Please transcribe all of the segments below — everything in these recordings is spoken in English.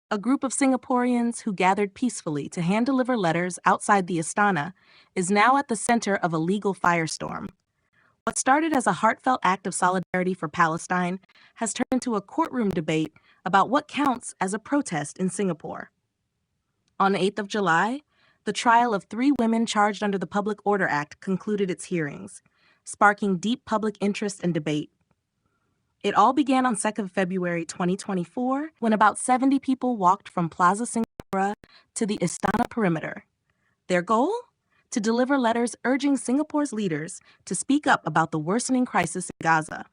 A group of Singaporeans who gathered peacefully to hand-deliver letters outside the Istana is now at the center of a legal firestorm. What started as a heartfelt act of solidarity for Palestine has turned into a courtroom debate about what counts as a protest in Singapore. On the 8th of July, the trial of 3 women charged under the Public Order Act concluded its hearings, sparking deep public interest and debate. It all began on 2nd February 2024 when about 70 people walked from Plaza Singapura to the Istana perimeter. Their goal? To deliver letters urging Singapore's leaders to speak up about the worsening crisis in Gaza.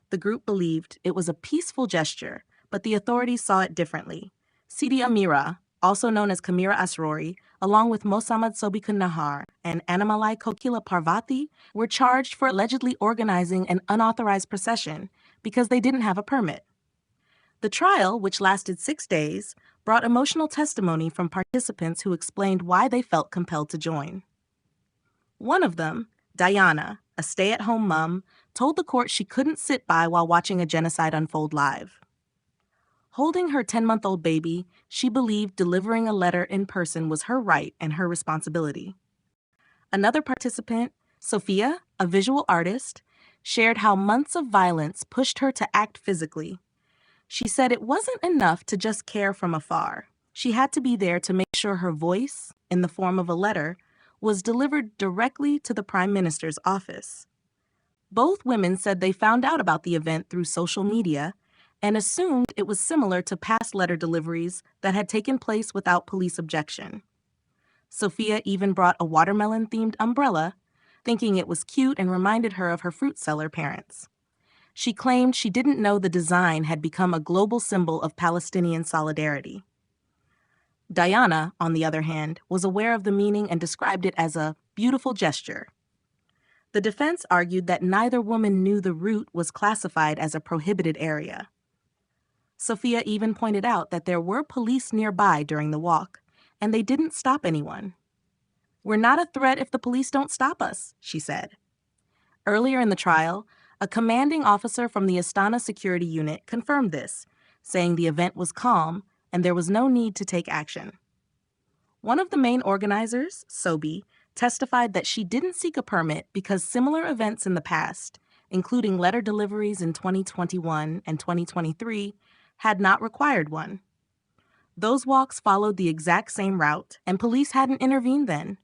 The group believed it was a peaceful gesture, but the authorities saw it differently. Siti Amira, also known as Kamira Asrori, along with Mosammad Sobikun Nahar and Annamalai Kokila Parvati, were charged for allegedly organizing an unauthorized procession because they didn't have a permit. The trial, which lasted 6 days, brought emotional testimony from participants who explained why they felt compelled to join. One of them, Diana, a stay-at-home mom, told the court she couldn't sit by while watching a genocide unfold live. Holding her 10-month-old baby, she believed delivering a letter in person was her right and her responsibility. Another participant, Sophia, a visual artist, shared how months of violence pushed her to act physically. She said it wasn't enough to just care from afar. She had to be there to make sure her voice, in the form of a letter, was delivered directly to the Prime Minister's office. Both women said they found out about the event through social media and assumed it was similar to past letter deliveries that had taken place without police objection. Sophia even brought a watermelon-themed umbrella, thinking it was cute and reminded her of her fruit seller parents. She claimed she didn't know the design had become a global symbol of Palestinian solidarity. Diana, on the other hand, was aware of the meaning and described it as a beautiful gesture. The defense argued that neither woman knew the route was classified as a prohibited area. Sophia even pointed out that there were police nearby during the walk, and they didn't stop anyone. "We're not a threat if the police don't stop us," she said. Earlier in the trial, a commanding officer from the Istana security unit confirmed this, saying the event was calm and there was no need to take action. One of the main organizers, Sobi, testified that she didn't seek a permit because similar events in the past, including letter deliveries in 2021 and 2023, had not required one. Those walks followed the exact same route, and police hadn't intervened then.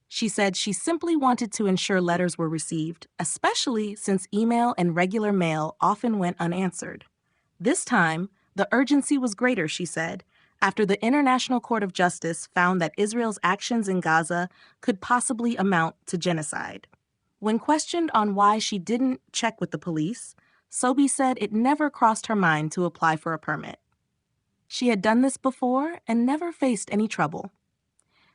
She said she simply wanted to ensure letters were received, especially since email and regular mail often went unanswered. This time, the urgency was greater, she said, after the International Court of Justice found that Israel's actions in Gaza could possibly amount to genocide. When questioned on why she didn't check with the police, Sobi said it never crossed her mind to apply for a permit. She had done this before and never faced any trouble.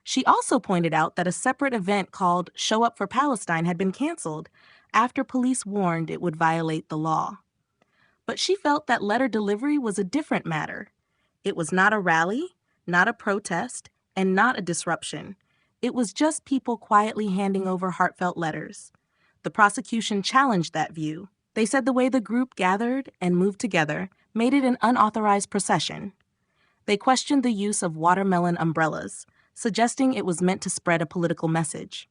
She also pointed out that a separate event called Show Up for Palestine had been canceled after police warned it would violate the law. But she felt that letter delivery was a different matter. It was not a rally, not a protest, and not a disruption. It was just people quietly handing over heartfelt letters. The prosecution challenged that view. They said the way the group gathered and moved together made it an unauthorized procession. They questioned the use of watermelon umbrellas, suggesting it was meant to spread a political message.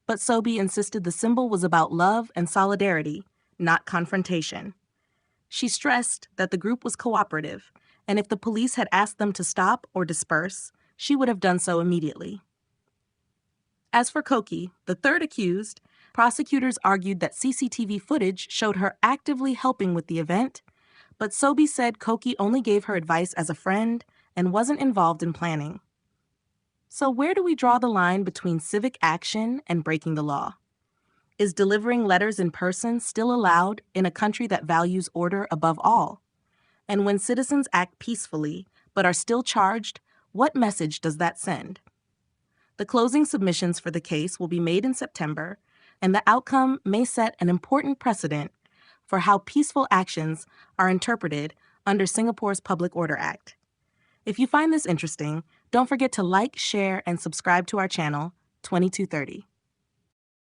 But Sobi insisted the symbol was about love and solidarity, not confrontation. She stressed that the group was cooperative, and if the police had asked them to stop or disperse, she would have done so immediately. As for Koki, the third accused, prosecutors argued that CCTV footage showed her actively helping with the event, but Sobi said Koki only gave her advice as a friend and wasn't involved in planning. So where do we draw the line between civic action and breaking the law? Is delivering letters in person still allowed in a country that values order above all? And when citizens act peacefully but are still charged, what message does that send? The closing submissions for the case will be made in September, and the outcome may set an important precedent for how peaceful actions are interpreted under Singapore's Public Order Act. If you find this interesting, don't forget to like, share, and subscribe to our channel, 2230.